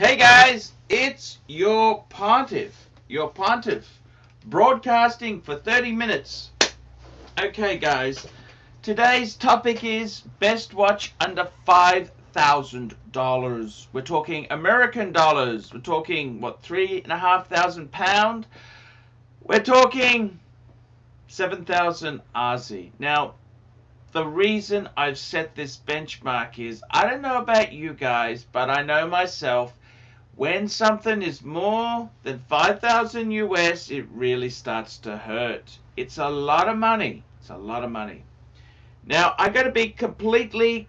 Hey guys, it's your pontiff, broadcasting for 30 minutes. Okay guys, today's topic is best watch under $5,000. We're talking American dollars. We're talking, what, £3,500? We're talking 7,000 Aussie. Now, the reason I've set this benchmark is, I don't know about you guys, but I know myself, when something is more than 5,000 US, it really starts to hurt. It's a lot of money. It's a lot of money. Now, I got to be completely,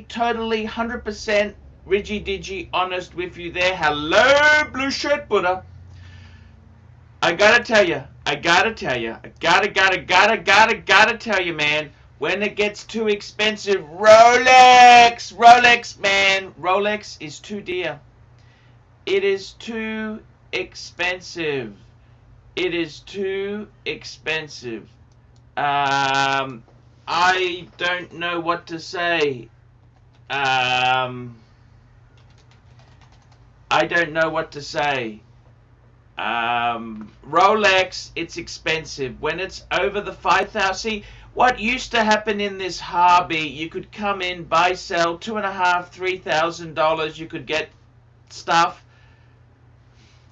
totally, 100% riggy-diggy honest with you there. Hello, Blue Shirt Buddha. I gotta tell you, I gotta tell you, man, when it gets too expensive, Rolex, man, Rolex is too dear. It is too expensive. It is too expensive. I don't know what to say. I don't know what to say. Rolex, it's expensive. When it's over the 5,000, see, what used to happen in this hobby, you could come in, buy, sell, $2,500, $3,000, you could get stuff.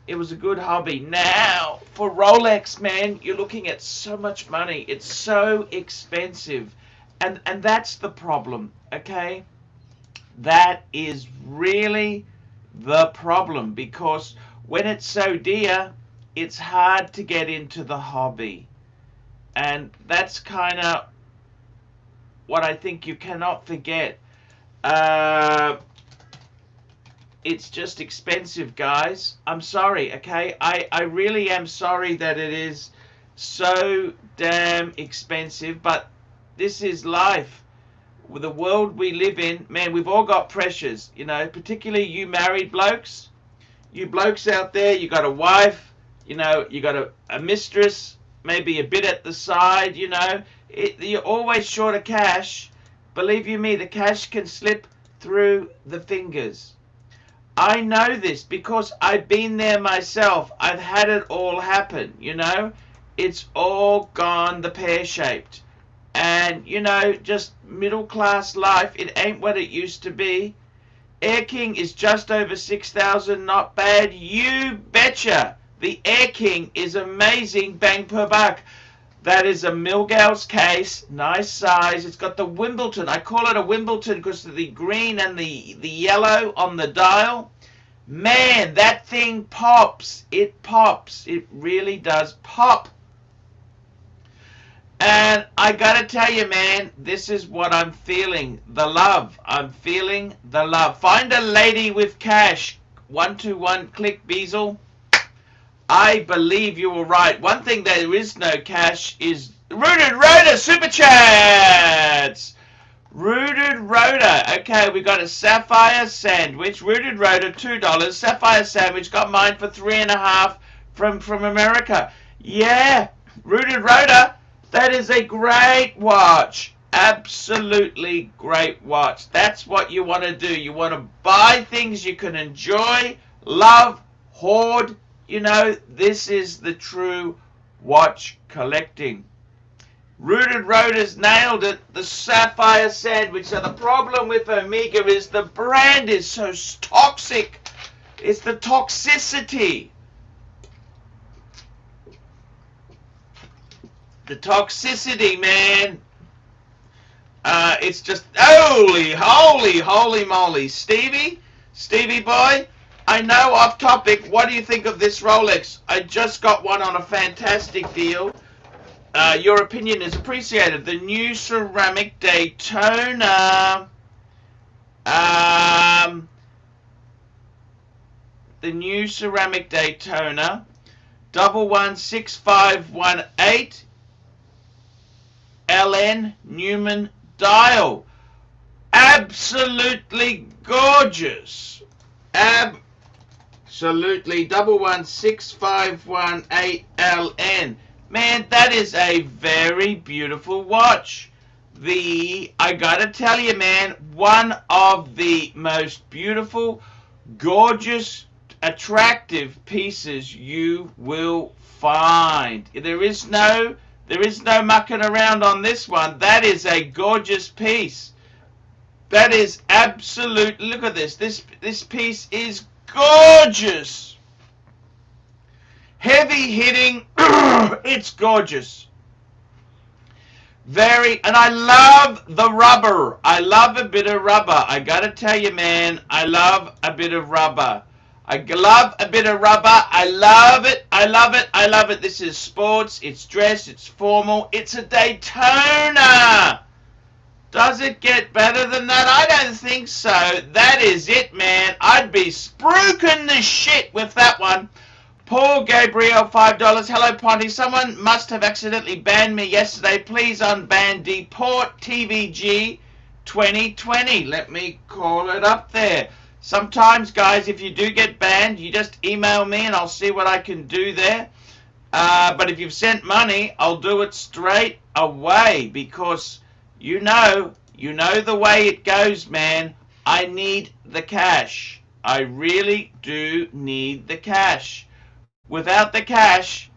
It was a good hobby. Now, for Rolex, man, you're looking at so much money. It's so expensive. And that's the problem, okay? That is really the problem, because when it's so dear, it's hard to get into the hobby. And that's kind of what I think you cannot forget. It's just expensive, guys. I'm sorry, okay? I really am sorry that it is so damn expensive, but this is life. With the world we live in, man, we've all got pressures, you know, particularly you married blokes. You blokes out there, you got a wife, you know, you got a mistress, maybe a bit at the side, you know. You're always short of cash. Believe you me, the cash can slip through the fingers. I know this because I've been there myself. I've had it all happen, you know. It's all gone the pear-shaped. And, you know, just middle-class life, it ain't what it used to be. Air King is just over 6,000, not bad. You betcha. The Air King is amazing, bang per buck. That is a Milgauss case, nice size. It's got the Wimbledon. I call it a Wimbledon because of the green and the yellow on the dial. Man, that thing pops. It pops. It really does pop. And I gotta tell you, man, this is what I'm feeling. The love. I'm feeling the love. Find a lady with cash. 121 click Beazle. I believe you were right. One thing there is no cash is Rooted Rotor Super Chats. Rooted Rotor. Okay, we got a Sapphire Sandwich. Rooted Rotor, $2. Sapphire Sandwich. Got mine for $3.50 from America. Yeah, Rooted Rotor. That is a great watch. Absolutely great watch. That's what you want to do. You want to buy things you can enjoy, love, hoard. You know, this is the true watch collecting. Rooted Rotor's nailed it. The Sapphire Sandwich. So the problem with Omega is the brand is so toxic. It's the toxicity. The toxicity, man. It's just holy moly. Stevie boy, I know off topic. What do you think of this Rolex? I just got one on a fantastic deal. Your opinion is appreciated. The new ceramic Daytona. The new ceramic Daytona. 116518. LN Newman dial. Absolutely gorgeous. Absolutely. 116518 LN. Man, that is a very beautiful watch. I gotta tell you, man, one of the most beautiful gorgeous, attractive pieces you will find. There is no mucking around on this one. That is a gorgeous piece. That is absolute. Look at this. This piece is gorgeous. Heavy hitting. It's gorgeous. And I love the rubber. I love a bit of rubber. I gotta tell you, man, I love a bit of rubber. I love a bit of rubber. I love it. I love it. I love it. This is sports. It's dress. It's formal. It's a Daytona. Does it get better than that? I don't think so. That is it, man. I'd be spruiking the shit with that one. Paul Gabriel, $5. Hello, Ponty. Someone must have accidentally banned me yesterday. Please unban Deport TVG 2020. Let me call it up there. Sometimes, guys, if you do get banned, you just email me and I'll see what I can do there. But if you've sent money, I'll do it straight away because you know the way it goes, man. I need the cash. I really do need the cash. Without the cash,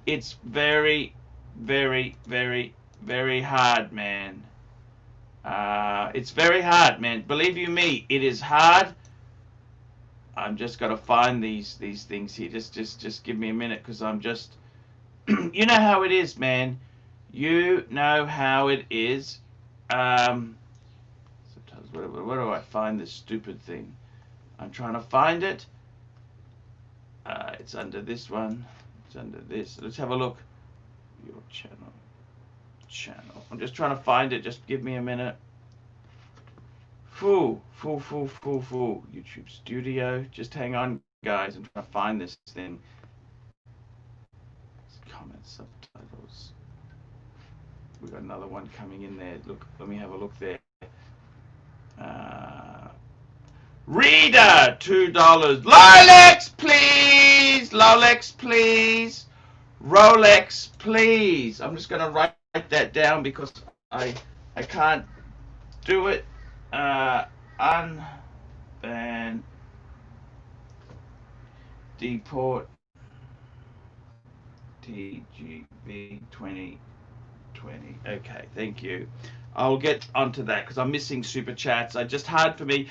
it's very, very, very, very hard, man. It's very hard, man. Believe you me, it is hard. I'm just got to find these things here. Just give me a minute because I'm just... You know how it is, man. You know how it is. Sometimes, where do I find this stupid thing? I'm trying to find it. It's under this one. It's under this. Let's have a look. Your channel. I'm just trying to find it. Just give me a minute. Full. YouTube Studio. Just hang on, guys. I'm trying to find this thing. Comments, subtitles. We got another one coming in there. Look, let me have a look there. Reader, $2. Rolex, please. Rolex, please. Rolex, please. I'm just going to write that down because I can't do it. Unban Deport TGV 2020. Okay, thank you. I'll get onto that because I'm missing super chats. It's just hard for me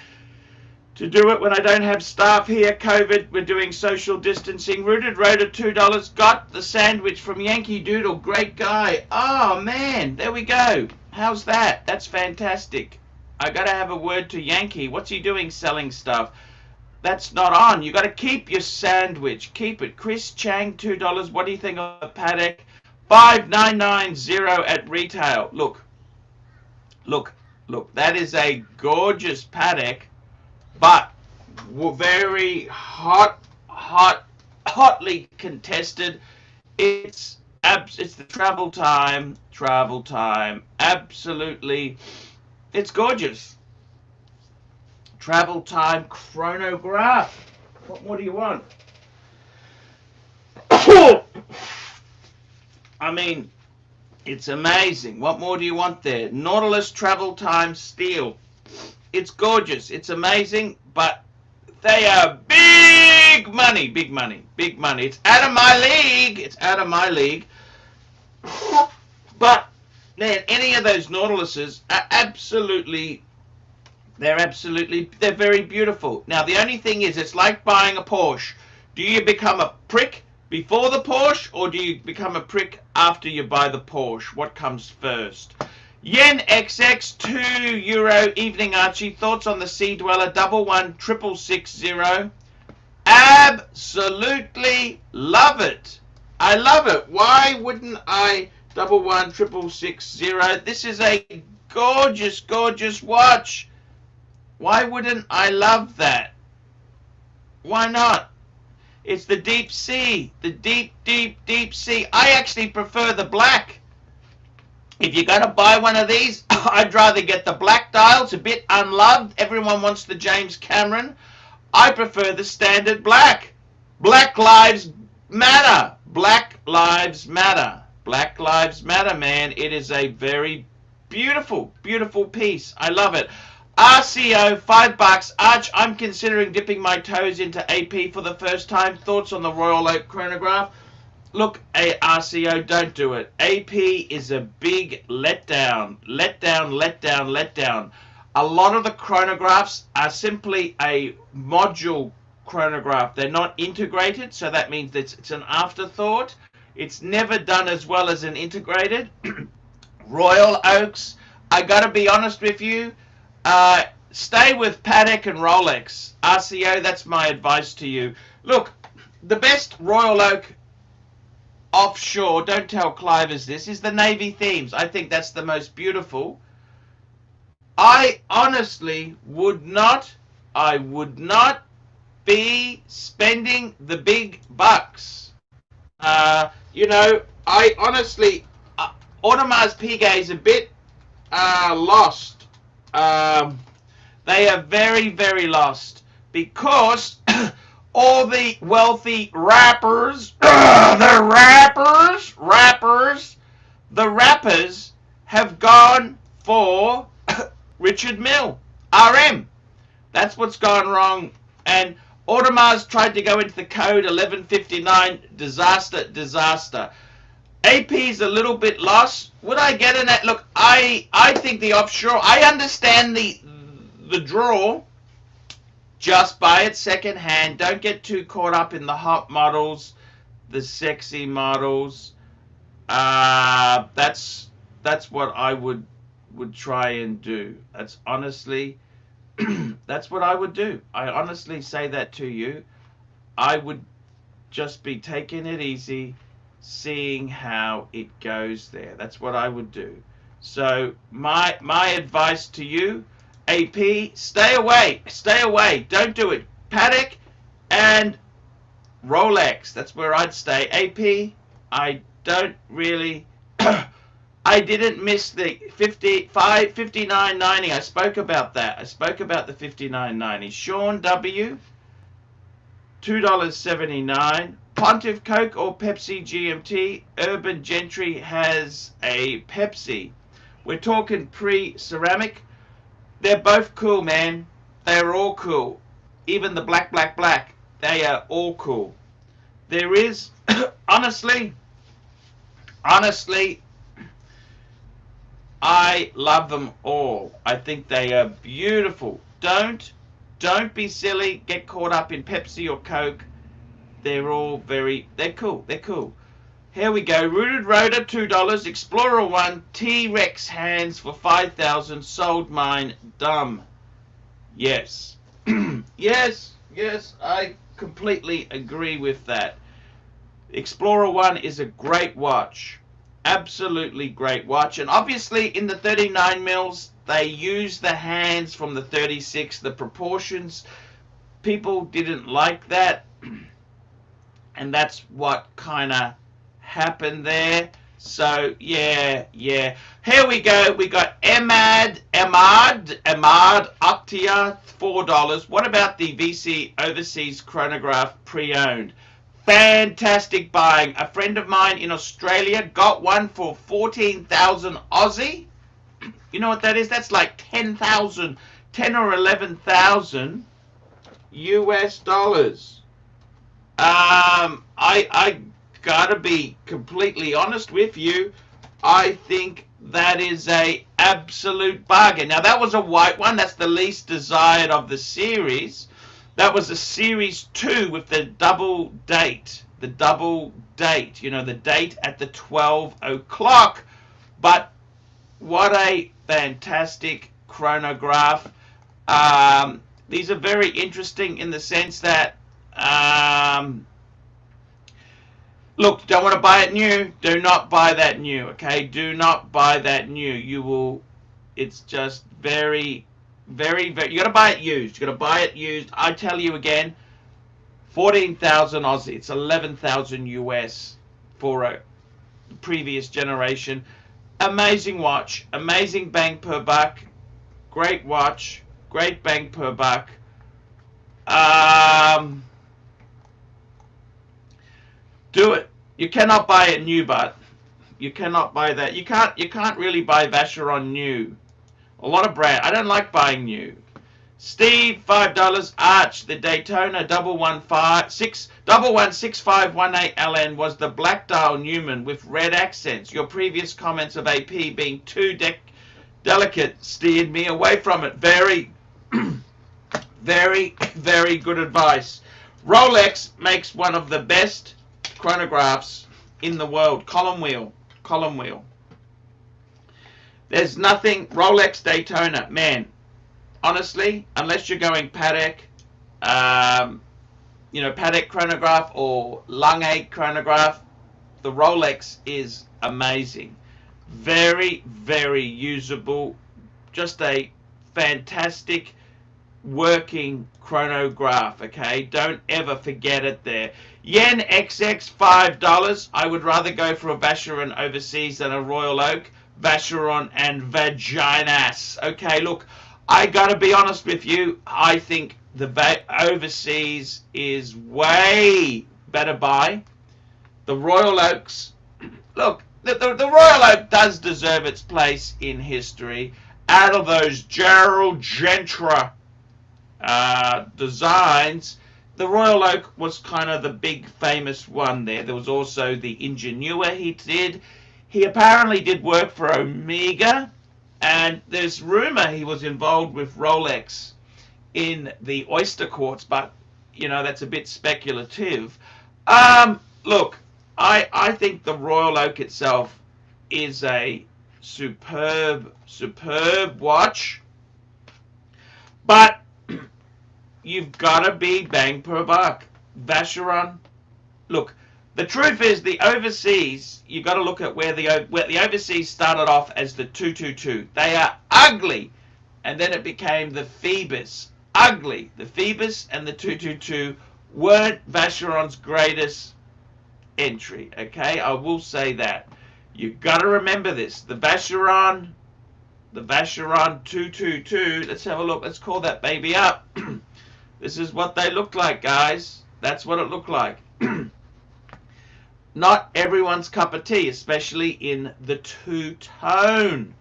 to do it when I don't have staff here. COVID, we're doing social distancing. Rooted Rotor, $2. Got the sandwich from Yankee Doodle. Great guy. Oh, man. There we go. How's that? That's fantastic. I got to have a word to Yankee. What's he doing selling stuff? That's not on. You got to keep your sandwich. Keep it. Chris Chang, $2. What do you think of the Patek? $5,990 at retail. Look. That is a gorgeous Patek. But very hotly contested. It's the travel time. Absolutely, it's gorgeous. Travel time chronograph. What more do you want? I mean, it's amazing. What more do you want there? Nautilus travel time steel. It's gorgeous. It's amazing, but they are big money. It's out of my league. But man, any of those Nautiluses are they're very beautiful. Now the only thing is, it's like buying a Porsche. Do you become a prick before the Porsche, or do you become a prick after you buy the Porsche? What comes first? Yen XX, €2. Evening, Archie. Thoughts on the Sea Dweller 11660? Absolutely love it. I love it. Why wouldn't I 11660? This is a gorgeous watch. Why wouldn't I love that? Why not? It's the deep sea. The deep sea. I actually prefer the black. If you're going to buy one of these, I'd rather get the black dial. It's a bit unloved. Everyone wants the James Cameron. I prefer the standard black. Black lives matter. Black lives matter. Black lives matter, man. It is a very beautiful piece. I love it. RCO, $5. Arch, I'm considering dipping my toes into AP for the first time. Thoughts on the Royal Oak chronograph? Look, RCO, don't do it. AP is a big letdown. Letdown. A lot of the chronographs are simply a module chronograph. They're not integrated, so that means that it's an afterthought. It's never done as well as an integrated. Royal Oaks, I gotta be honest with you, stay with Patek and Rolex. RCO, that's my advice to you. Look, the best Royal Oak offshore, don't tell Clivers this, is the Navy Themes. I think that's the most beautiful. I honestly would not be spending the big bucks. You know, I honestly, Audemars Piguet is a bit lost. They are very, very lost because all the wealthy rappers, the rappers have gone for Richard Mille, RM. That's what's gone wrong. And Audemars tried to go into the code 1159, disaster. AP's a little bit lost. Would I get in that? Look, I think the offshore, I understand the draw. Just buy it second hand. Don't get too caught up in the hot models, the sexy models. That's what I would try and do. That's honestly, that's what I would do. I honestly say that to you. I would just be taking it easy, seeing how it goes there. That's what I would do. So my advice to you, AP, stay away. Don't do it. Patek and Rolex, that's where I'd stay. AP, I don't really I didn't miss the 59.90. I spoke about that. I spoke about the 59.90. Sean W, $2.79. Pontiff Coke or Pepsi GMT. Urban Gentry has a Pepsi. We're talking pre-ceramic. They're both cool, man. They're all cool. Even the black. They are all cool. There is, honestly, I love them all. I think they are beautiful. Don't be silly. Get caught up in Pepsi or Coke. They're all they're cool. Here we go. Rooted Rotor, $2. Explorer 1, T-Rex hands for $5,000. Sold mine. Dumb. Yes. yes, I completely agree with that. Explorer 1 is a great watch. Absolutely great watch. And obviously in the 39 mils, they use the hands from the 36, the proportions. People didn't like that. And that's what kind of happened there. So yeah. Here we go. We got Ahmad Akhtar, $4. What about the VC Overseas Chronograph pre-owned? Fantastic buying. A friend of mine in Australia got one for 14,000 Aussie. You know what that is? That's like 10,000, 10 or 11,000 US dollars. I gotta be completely honest with you. I think that is a absolute bargain. Now that was a white one. That's the least desired of the series. That was a series 2 with the double date. The double date. You know, the date at the 12 o'clock. But what a fantastic chronograph. These are very interesting in the sense that look, don't want to buy it new. Do not buy that new, okay? Do not buy that new. You will, it's just very, you got to buy it used. You got to buy it used. I tell you again, 14,000 Aussie. It's 11,000 US for a previous generation. Amazing watch. Amazing bang per buck. Great watch. Great bang per buck. Do it. You cannot buy it new, but you cannot buy that. You can't really buy Vacheron new A lot of brand. I don't like buying new. Steve, $5. Arch, the Daytona 1166518LN was the black dial Newman with red accents. Your previous comments of AP being too delicate steered me away from it. Very, very, very good advice. Rolex makes one of the best chronographs in the world. Column wheel. There's nothing. Rolex Daytona, man. Honestly, unless you're going Patek, Patek chronograph or Lange chronograph, the Rolex is amazing. Very, very usable. Just a fantastic working chronograph, okay? Don't ever forget it there. Yen XX, $5. I would rather go for a Vacheron overseas than a Royal Oak. Vacheron and Vaginas. Okay, look, I gotta be honest with you. I think the overseas is way better buy. The Royal Oaks, look, the Royal Oak does deserve its place in history. Out of those Gerald Gentry designs, the Royal Oak was kind of the big famous one there. There was also the Ingenua he did. He apparently did work for Omega. And there's rumor he was involved with Rolex in the Oyster Quartz, but, that's a bit speculative. Look, I think the Royal Oak itself is a superb watch. But you've got to be bang per buck. Vacheron, look, the truth is, the overseas, you got to look at where the overseas started off as the 222. They are ugly, and then it became the Phoebus. Ugly. The Phoebus and the 222 weren't Vacheron's greatest entry. Okay, I will say that. You got to remember this. The Vacheron 222. Let's have a look. Let's call that baby up. This is what they look like, guys. That's what it looked like. Not everyone's cup of tea, especially in the two-tone.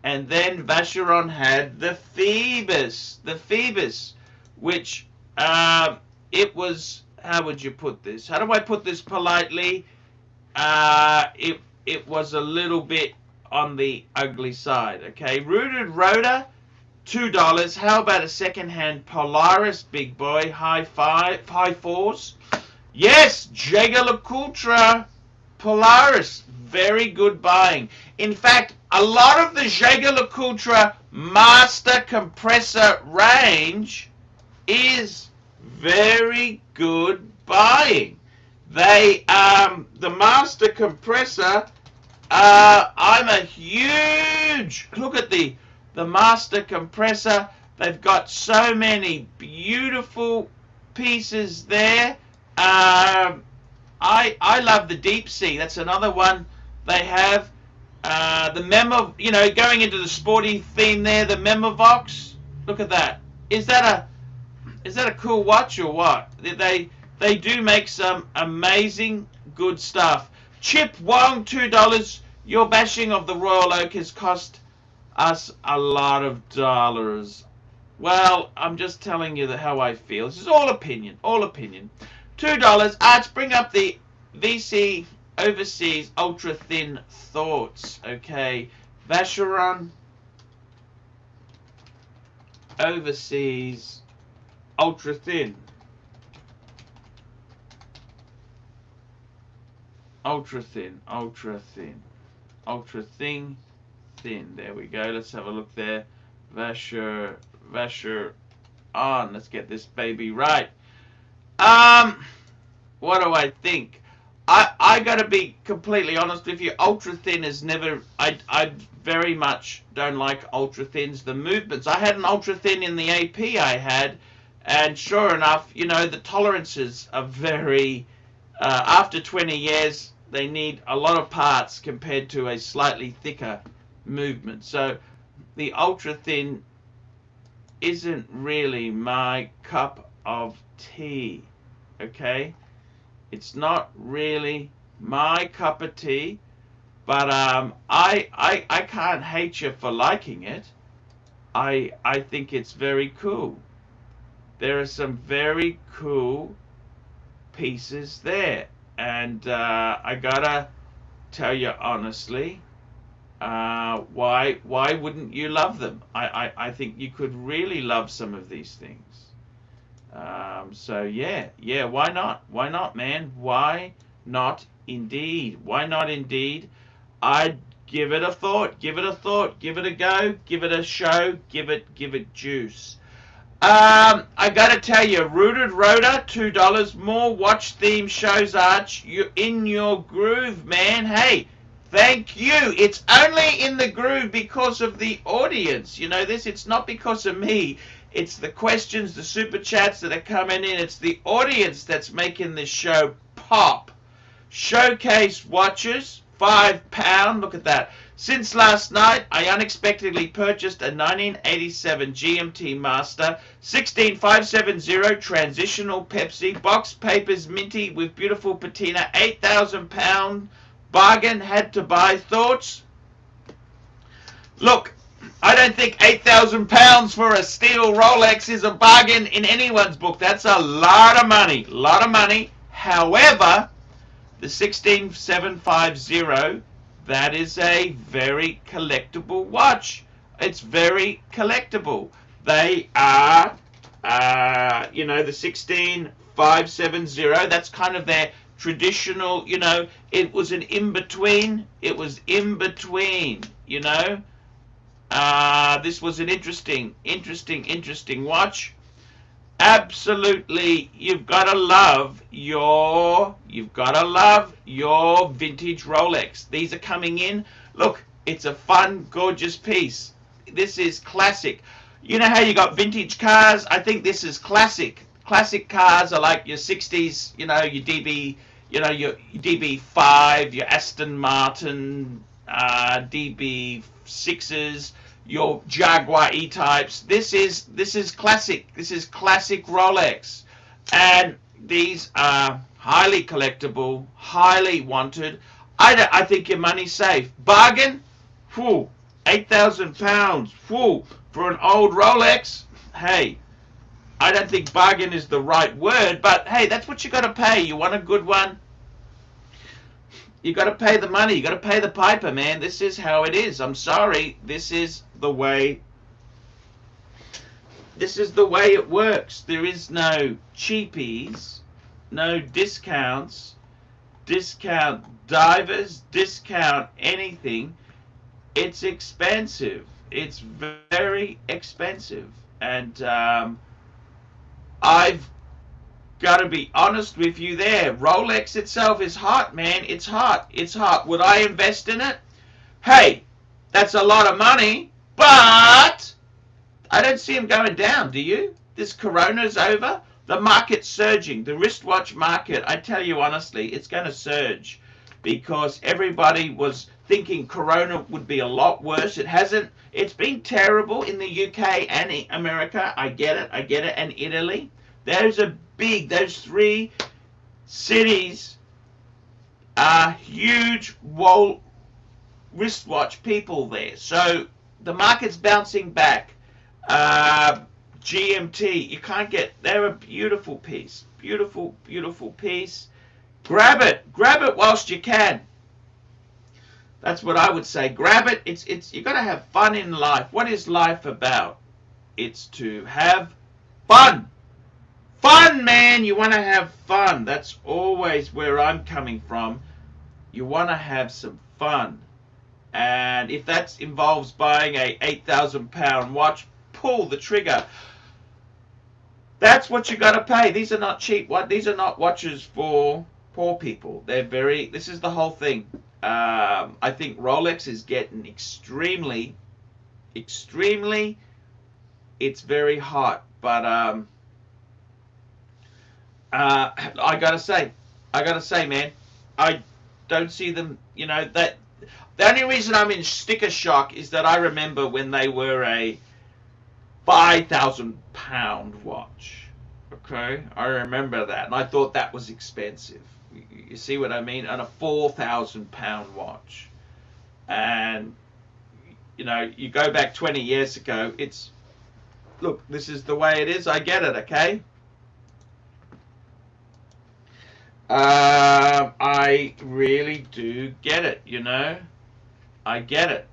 And then Vacheron had the Phoebus. Which, it was, how would you put this? How do I put this politely? It was a little bit on the ugly side, okay? Rooted rotor, $2. How about a second-hand Polaris, big boy? High fours? Yes, Jaeger-LeCoultre Polaris, very good buying. In fact, a lot of the Jaeger-LeCoultre Master Compressor range is very good buying. The Master Compressor, I'm a huge, look at the Master Compressor. They've got so many beautiful pieces there. I love the Deep Sea. That's another one they have. The Memo, going into the sporty theme there, the Memovox. Look at that. Is that a cool watch or what? They do make some amazing good stuff. Chip Wong, $2. Your bashing of the Royal Oak has cost us a lot of dollars. Well, I'm just telling you how I feel. This is all opinion. $2. Arch, bring up the VC Overseas Ultra Thin Thoughts. Okay. Vacheron Overseas Ultra Thin. Ultra thin. There we go. Let's have a look there. Vacheron. Let's get this baby right. What do I think? I gotta be completely honest with you. Ultra thin is never. I very much don't like ultra thins. The movements. I had an ultra thin in the AP I had, and sure enough, the tolerances are very. After 20 years, they need a lot of parts compared to a slightly thicker movement. So the ultra thin isn't really my cup of tea. Okay, it's not really my cup of tea. But I can't hate you for liking it. I think it's very cool. There are some very cool pieces there, and I gotta tell you honestly, why wouldn't you love them? I think you could really love some of these things. So yeah, why not? Why not, man? Why not indeed? Why not indeed? I'd give it a thought. Give it a thought. Give it a go. Give it a show. Give it juice. I gotta tell you, Rooted Rotor, $2 more. Watch theme shows, Arch. You're in your groove, man. Hey, thank you. It's only in the groove because of the audience. You know this? It's not because of me. It's the questions, the super chats that are coming in. It's the audience that's making this show pop. Showcase watches, £5. Look at that. Since last night, I unexpectedly purchased a 1987 GMT Master 16570 transitional Pepsi, box papers minty with beautiful patina, £8,000 bargain, had to buy. Thoughts? Look, I don't think £8,000 for a steel Rolex is a bargain in anyone's book. That's a lot of money, However, the 16750, that is a very collectible watch. It's very collectible. They are, the 16570, that's kind of their traditional, it was an in-between. It was in-between, This was an interesting watch. Absolutely, you've got to love your vintage Rolex. These are coming in. Look, it's a fun, gorgeous piece. This is classic. You know how you got vintage cars? I think this is classic. Classic cars are like your 60s, your DB, your DB5, your Aston Martin, DB6s, your Jaguar E-types. This is classic. This is classic Rolex, and these are highly collectible, highly wanted. I think your money's safe. Bargain, whew, £8,000, whew, for an old Rolex. Hey, I don't think bargain is the right word, but hey, that's what you got to pay. You want a good one? You got to pay the money. You got to pay the piper, man. This is how it is. I'm sorry. This is the way it works. There is no cheapies, no discounts, discount divers, discount anything. It's expensive. It's very expensive. And I've got to be honest with you there. Rolex itself is hot, man. It's hot. It's hot. Would I invest in it? Hey, that's a lot of money, but I don't see them going down, do you? This Corona's over. The market's surging. The wristwatch market, I tell you honestly, it's going to surge because everybody was thinking Corona would be a lot worse. It hasn't. It's been terrible in the UK and in America. I get it, and Italy. Those three cities are huge wristwatch people there. So the market's bouncing back. GMT, you can't get, they're a beautiful piece. Beautiful piece. Grab it whilst you can. That's what I would say. Grab it. It's you got to have fun in life. What is life about? It's to have fun. Fun, man. You want to have fun. That's always where I'm coming from. You want to have some fun. And if that involves buying a £8,000 watch, pull the trigger. That's what you got to pay. These are not cheap. These are not watches for poor people. This is the whole thing. I think Rolex is getting extremely, it's very hot. But I gotta say, man, I don't see them. That the only reason I'm in sticker shock is that I remember when they were a £5,000 watch. Okay, I remember that, and I thought that was expensive. You see what I mean? And a £4,000 watch. And, you know, you go back 20 years ago, it's, look, this is the way it is. I get it, okay? I really do get it, you know? I get it.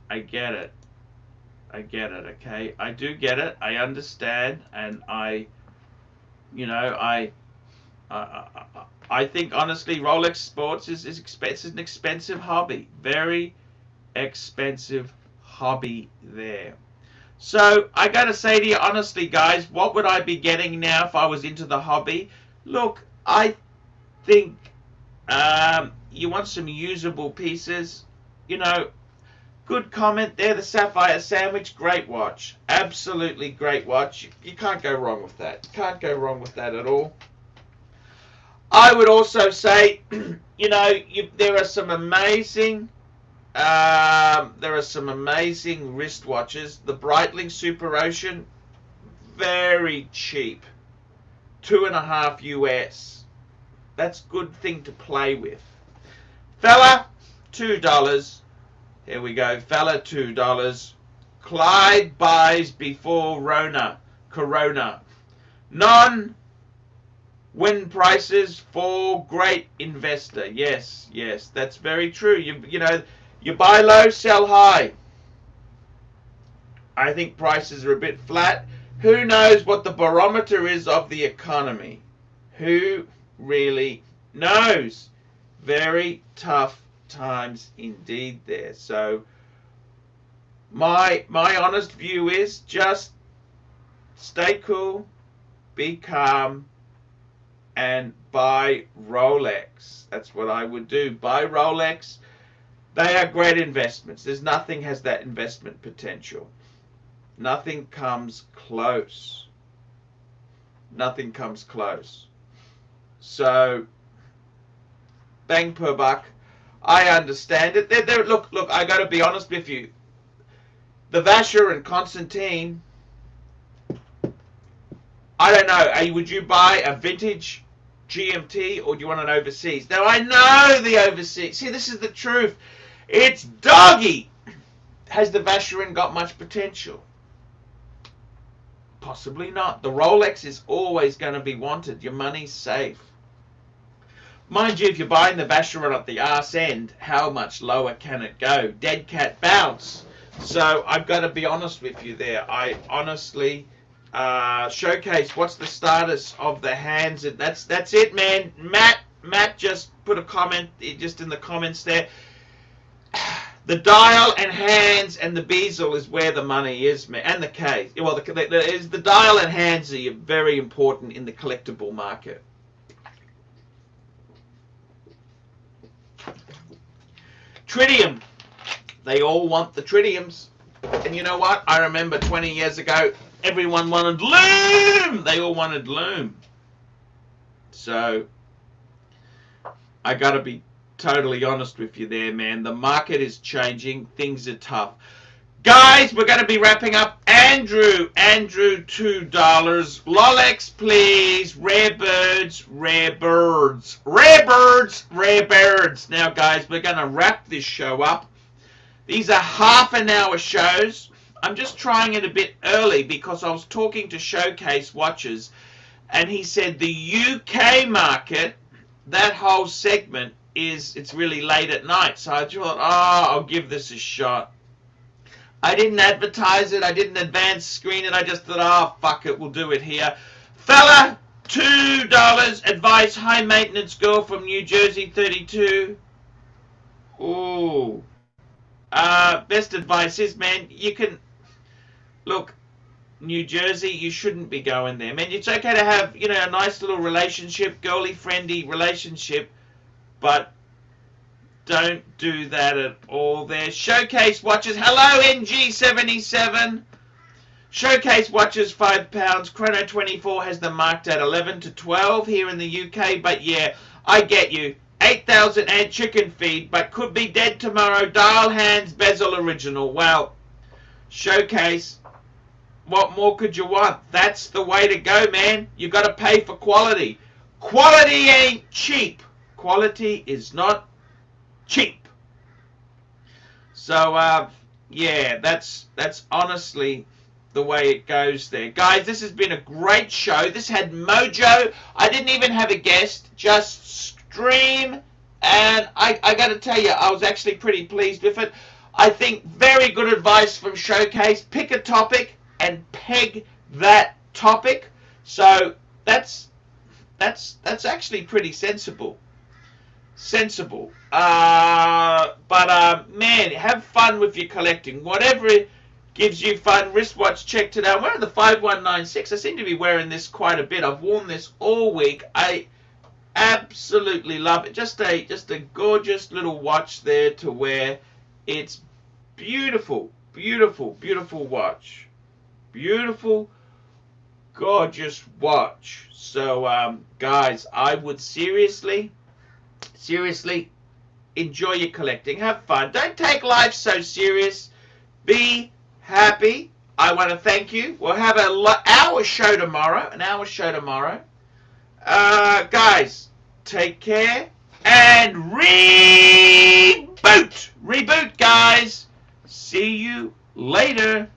I get it. I get it, okay? I do get it. I understand. And you know, I think, honestly, Rolex Sports is an expensive hobby. Very expensive hobby there. So, I got to say to you, honestly, guys, what would I be getting now if I was into the hobby? Look, I think you want some usable pieces. You know, good comment there, the Sapphire Sandwich, great watch. Absolutely great watch. You can't go wrong with that. Can't go wrong with that at all. I would also say, you know, there are some amazing wristwatches. The Breitling Super Ocean, very cheap, $2.50 US. That's a good thing to play with. Fella, $2. Here we go, fella, $2. Clyde buys before Corona. Non-win prices for great investor. Yes, that's very true. You know, you buy low, sell high. I think prices are a bit flat. Who knows what the barometer is of the economy? Who really knows? Very tough times indeed there. So my honest view is just stay cool, be calm, and buy Rolex. That's what I would do. Buy Rolex. They are great investments. Nothing has that investment potential. Nothing comes close. Nothing comes close. So, bang per buck. I understand it. Look, I got to be honest with you. The Vacheron Constantine, I don't know. Would you buy a vintage GMT or do you want an overseas? Now, I know the overseas. See, this is the truth. It's doggy. Has the Vacheron got much potential? Possibly not. The Rolex is always going to be wanted. Your money's safe. Mind you, if you're buying the Vacheron at the arse end, how much lower can it go? Dead cat bounce. So I've got to be honest with you there. I honestly showcase what's the status of the hands. That's it, man. Matt just put a comment just in the comments there. The dial and hands and the bezel is where the money is, man, and the case. Well, the dial and hands are very important in the collectible market. Tritium. They all want the tritiums. And you know what? I remember 20 years ago, everyone wanted Loom. They all wanted Loom. So, I got to be totally honest with you there, man. The market is changing. Things are tough. Guys, we're going to be wrapping up. Andrew, $2. Rolex, please. Rare birds. Now, guys, we're going to wrap this show up. These are half-an-hour shows. I'm just trying it a bit early because I was talking to Showcase Watches, and he said the UK market, that whole segment, it's really late at night. So I thought, I'll give this a shot. I didn't advertise it. I didn't advance screen it. I just thought, fuck it, we'll do it here. Fella, $2. Advice, high maintenance girl from New Jersey, 32. Ooh. Best advice is, man, you can... Look, New Jersey, you shouldn't be going there. Man, it's okay to have, you know, a nice little relationship, girly-friendly relationship, but don't do that at all there. Showcase Watches. Hello, NG77. Showcase Watches, £5. Chrono 24 has them marked at 11 to 12 here in the UK. But yeah, I get you. 8,000 and chicken feed, but could be dead tomorrow. Dial hands, bezel original. Well, Showcase, what more could you want? That's the way to go, man. You got to pay for quality. Quality ain't cheap. Quality is not cheap. So, yeah, that's honestly the way it goes there. Guys, this has been a great show. This had mojo. I didn't even have a guest, just stream. And I got to tell you, I was actually pretty pleased with it. I think very good advice from Showcase. Pick a topic and peg that topic. So that's actually pretty sensible. But man, have fun with your collecting. Whatever gives you fun. Wristwatch check today. I'm wearing the 5196. I seem to be wearing this quite a bit. I've worn this all week. I absolutely love it. Just a gorgeous little watch there to wear. It's beautiful, beautiful, beautiful watch. Beautiful, gorgeous watch. So, guys, I would seriously enjoy your collecting. Have fun. Don't take life so serious. Be happy. I want to thank you. We'll have an hour show tomorrow. Guys, take care and reboot. Reboot, guys. See you later.